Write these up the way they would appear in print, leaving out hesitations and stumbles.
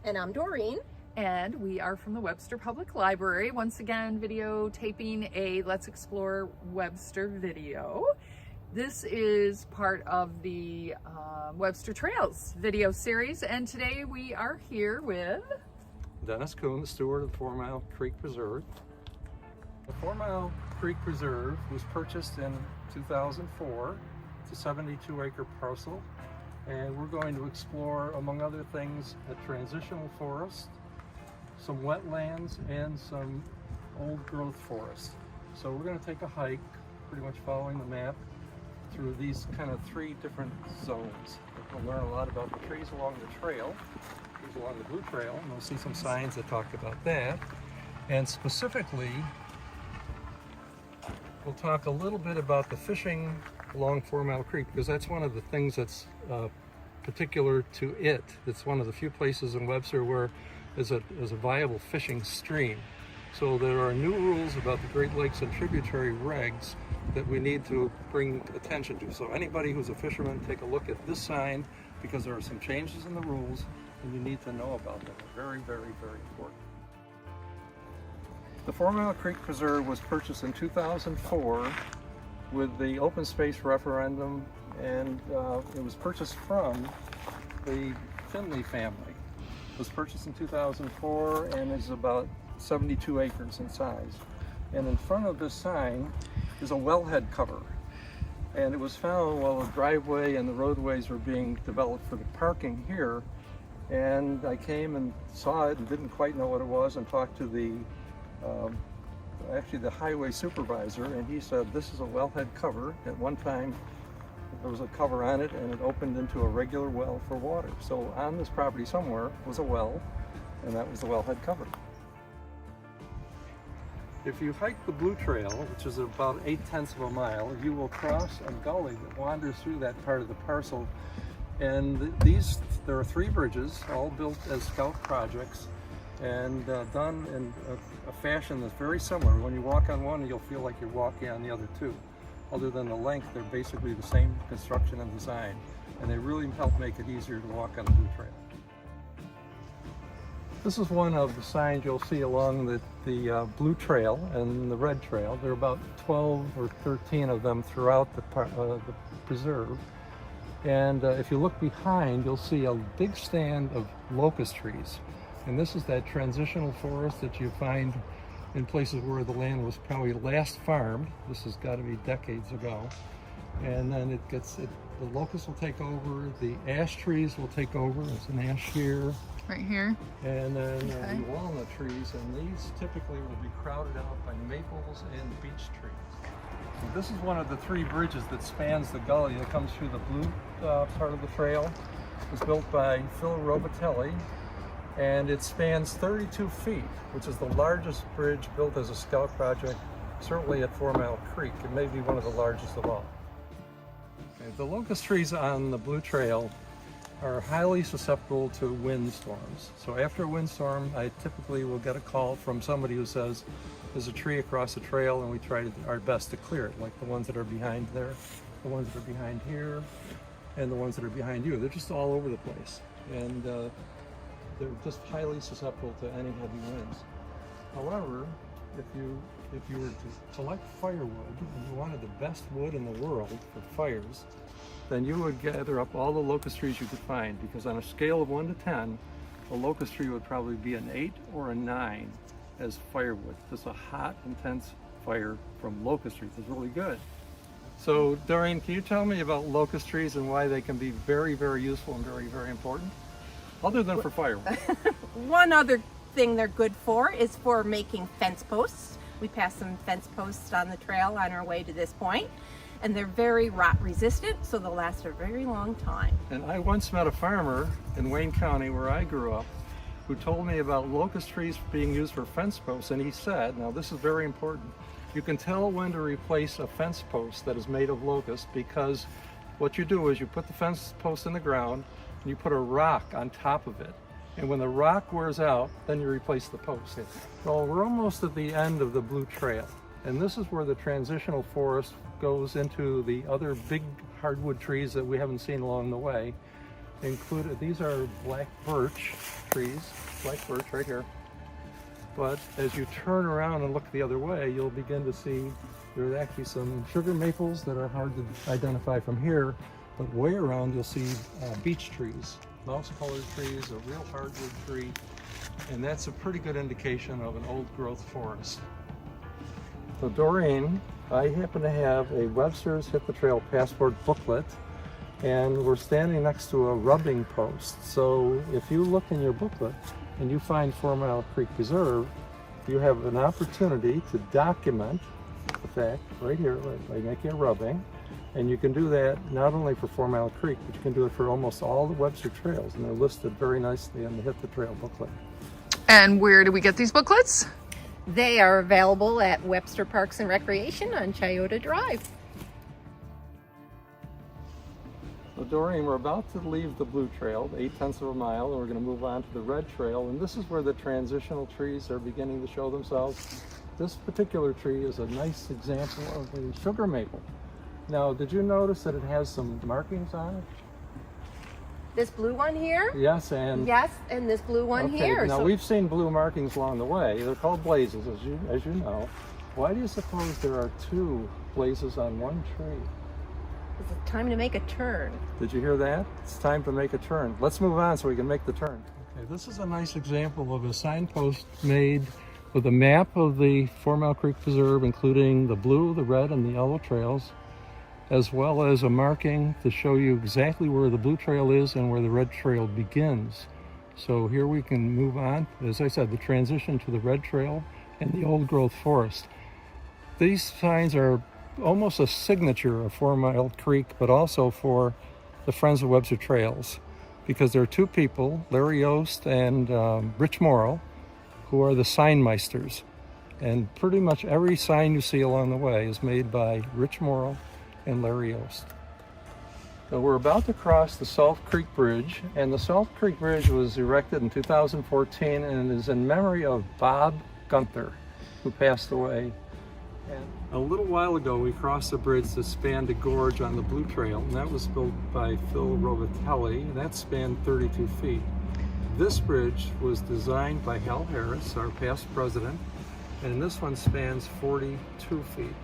And I'm Doreen. And we are from the Webster Public Library. Once again, videotaping a Let's Explore Webster video. This is part of the Webster Trails video series, and today we are here with Dennis Kuhn, the steward of the 4 Mile Creek Preserve. The 4 Mile Creek Preserve was purchased in 2004. It's a 72-acre parcel, and we're going to explore, among other things, a transitional forest, some wetlands, and some old growth forest. So we're going to take a hike, pretty much following the map, through these kind of 3 different zones. We'll learn a lot about the trees along the trail, trees along the Blue Trail, and we'll see some signs that talk about that. And specifically, we'll talk a little bit about the fishing along 4 Mile Creek, because that's one of the things that's particular to it. It's one of the few places in Webster where there's a viable fishing stream. So there are new rules about the Great Lakes and tributary regs that we need to bring attention to. So anybody who's a fisherman, take a look at this sign, because there are some changes in the rules and you need to know about them. They're very, very, very important. The 4 Mile Creek Preserve was purchased in 2004 with the open space referendum, and it was purchased from the Finley family. It was purchased in 2004 and is about 72 acres in size. And in front of this sign is a wellhead cover. And it was found while the driveway and the roadways were being developed for the parking here. And I came and saw it and didn't quite know what it was, and talked to the actually the highway supervisor, and he said this is a wellhead cover. At one time there was a cover on it and it opened into a regular well for water. So on this property somewhere was a well, and that was the wellhead cover. If you hike the Blue Trail, which is about 8/10 of a mile, you will cross a gully that wanders through that part of the parcel. And there are 3 bridges, all built as scout projects, and done in a fashion that's very similar. When you walk on one, you'll feel like you're walking on the other 2. Other than the length, they're basically the same construction and design, and they really help make it easier to walk on the Blue Trail. This is one of the signs you'll see along the Blue Trail and the Red Trail. There are about 12 or 13 of them throughout the preserve. And if you look behind, you'll see a big stand of locust trees. And this is that transitional forest that you find in places where the land was probably last farmed. This has got to be decades ago. And then the locusts will take over, the ash trees will take over. There's an ash here. right here. And then the walnut trees, and these typically will be crowded out by maples and beech trees. So this is one of the 3 bridges that spans the gully that comes through the blue part of the trail. It was built by Phil Robitelli, and it spans 32 feet, which is the largest bridge built as a scout project, certainly at 4 Mile Creek. It may be one of the largest of all. Okay, the locust trees on the Blue Trail are highly susceptible to windstorms. So after a windstorm, I typically will get a call from somebody who says, there's a tree across the trail, and we try our best to clear it, like the ones that are behind there, the ones that are behind here, and the ones that are behind you. They're just all over the place. And they're just highly susceptible to any heavy winds. However, if you were to collect firewood and you wanted the best wood in the world for fires, then you would gather up all the locust trees you could find, because on a scale of 1 to 10, a locust tree would probably be an 8 or a 9 as firewood. Just a hot, intense fire from locust trees is really good. So, Doreen, can you tell me about locust trees and why they can be very, very useful and very, very important? Other than for firewood. One other thing they're good for is for making fence posts. We passed some fence posts on the trail on our way to this point, and they're very rot resistant, so they'll last a very long time. And I once met a farmer in Wayne County, where I grew up, who told me about locust trees being used for fence posts, and he said, now this is very important, you can tell when to replace a fence post that is made of locust, because what you do is you put the fence post in the ground and you put a rock on top of it. And when the rock wears out, then you replace the post. Well, we're almost at the end of the Blue Trail. And this is where the transitional forest goes into the other big hardwood trees that we haven't seen along the way. included, these are black birch trees, black birch right here. But as you turn around and look the other way, you'll begin to see there's actually some sugar maples that are hard to identify from here, but way around you'll see beech trees, mouse-colored trees, a real hardwood tree, and that's a pretty good indication of an old-growth forest. So Doreen, I happen to have a Webster's Hit the Trail passport booklet, and we're standing next to a rubbing post. So if you look in your booklet and you find 4 Mile Creek Preserve, you have an opportunity to document the fact right here by making a rubbing. And you can do that not only for 4 Mile Creek, but you can do it for almost all the Webster Trails, and they're listed very nicely in the Hit the Trail booklet. And where do we get these booklets? They are available at Webster Parks and Recreation on Chiota Drive. So Doreen, we're about to leave the blue trail, 8/10 of a mile, and we're going to move on to the red trail, and this is where the transitional trees are beginning to show themselves. This particular tree is a nice example of a sugar maple. Now, did you notice that it has some markings on it? This blue one here? Yes, and this blue one here. Now, we've seen blue markings along the way. They're called blazes, as you know. Why do you suppose there are 2 blazes on one tree? It's time to make a turn. Did you hear that? It's time to make a turn. Let's move on so we can make the turn. Okay, this is a nice example of a signpost made with a map of the 4 Mile Creek Preserve, including the blue, the red, and the yellow trails, as well as a marking to show you exactly where the blue trail is and where the red trail begins. So here we can move on, as I said, the transition to the red trail and the old growth forest. These signs are almost a signature of 4 Mile Creek, but also for the Friends of Webster Trails, because there are 2 people, Larry Yost and Rich Morrow, who are the sign meisters. And pretty much every sign you see along the way is made by Rich Morrow and Larry Yost. So we're about to cross the Salt Creek Bridge, and the Salt Creek Bridge was erected in 2014 and it is in memory of Bob Gunther, who passed away. And a little while ago we crossed a bridge that spanned a gorge on the Blue Trail, and that was built by Phil Rovatelli, and that spanned 32 feet. This bridge was designed by Hal Harris, our past president, and this one spans 42 feet.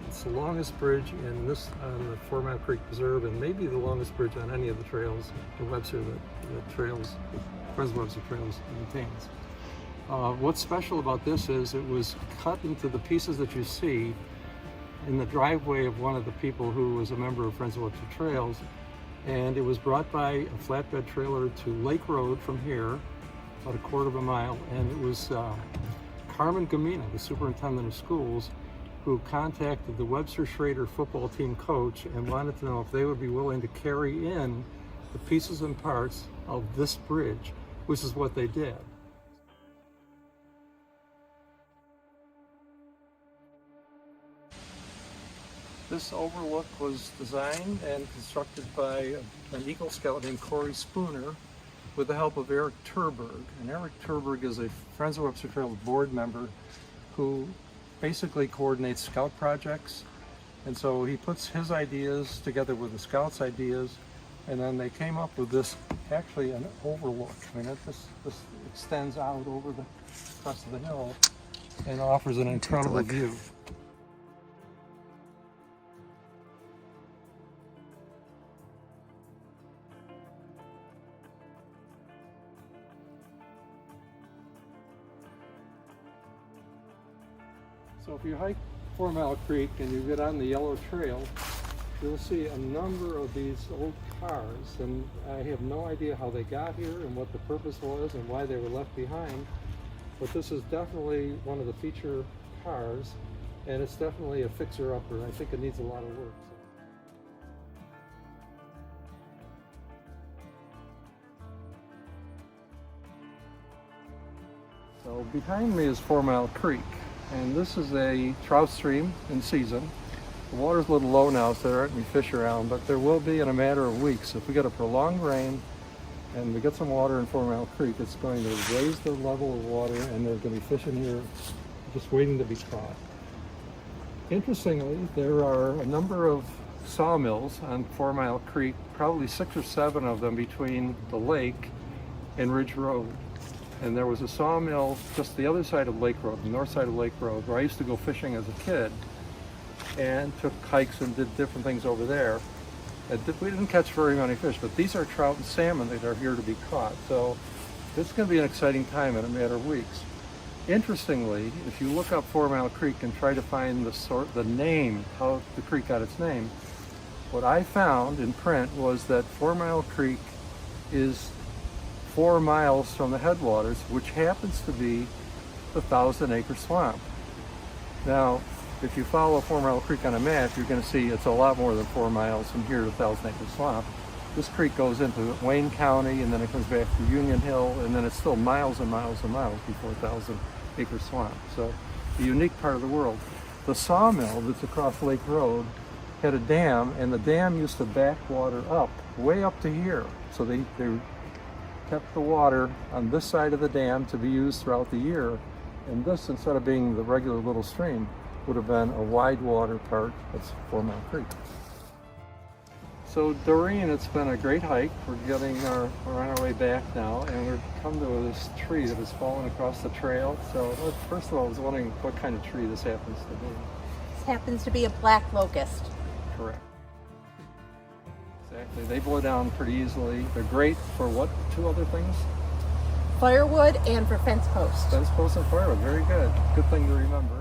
It's the longest bridge on the 4 Mile Creek Preserve, and maybe the longest bridge on any of the trails in Webster that Friends of Webster Trails maintains. What's special about this is it was cut into the pieces that you see in the driveway of one of the people who was a member of Friends of Webster Trails, and it was brought by a flatbed trailer to Lake Road from here, about 1/4 mile, and it was Carmen Gamina, the superintendent of schools, who contacted the Webster Schrader football team coach and wanted to know if they would be willing to carry in the pieces and parts of this bridge, which is what they did. This overlook was designed and constructed by an Eagle Scout named Corey Spooner with the help of Eric Turberg. And Eric Turberg is a Friends of Webster Trails board member who basically coordinates scout projects. And so he puts his ideas together with the scouts' ideas, and then they came up with this, actually an overlook. I mean, this extends out over the crest of the hill and offers an incredible view. So if you hike 4 Mile Creek and you get on the yellow trail, you'll see a number of these old cars, and I have no idea how they got here and what the purpose was and why they were left behind, but this is definitely one of the feature cars, and it's definitely a fixer-upper. I think it needs a lot of work. So behind me is 4 Mile Creek, and this is a trout stream in season. The water's a little low now, so there aren't any fish around, but there will be in a matter of weeks. If we get a prolonged rain and we get some water in 4 Mile Creek, it's going to raise the level of water, and there's going to be fish in here just waiting to be caught. Interestingly, there are a number of sawmills on 4 Mile Creek, probably 6 or 7 of them between the lake and Ridge Road. And there was a sawmill just the other side of Lake Road, the north side of Lake Road, where I used to go fishing as a kid and took hikes and did different things over there. We didn't catch very many fish, but these are trout and salmon that are here to be caught. So this is going to be an exciting time in a matter of weeks. Interestingly, if you look up 4 Mile Creek and try to find the name, how the creek got its name, what I found in print was that 4 Mile Creek is 4 miles from the headwaters, which happens to be the 1,000-acre swamp. Now, if you follow 4 Mile Creek on a map, you're going to see it's a lot more than 4 miles from here to 1,000-acre swamp. This creek goes into Wayne County, and then it comes back to Union Hill, and then it's still miles and miles and miles before 1,000-acre swamp. So, a unique part of the world. The sawmill that's across Lake Road had a dam, and the dam used to back water up, way up to here. So they kept the water on this side of the dam to be used throughout the year, and this, instead of being the regular little stream, would have been a wide water part. That's 4 Mile Creek. So Doreen, it's been a great hike. We're on our way back now, and we've come to this tree that has fallen across the trail. So first of all, I was wondering what kind of tree this happens to be. This happens to be a black locust. Correct. Exactly. They blow down pretty easily. They're great for what? 2 other things? Firewood and for fence posts. Fence posts and firewood. Very good. Good thing to remember.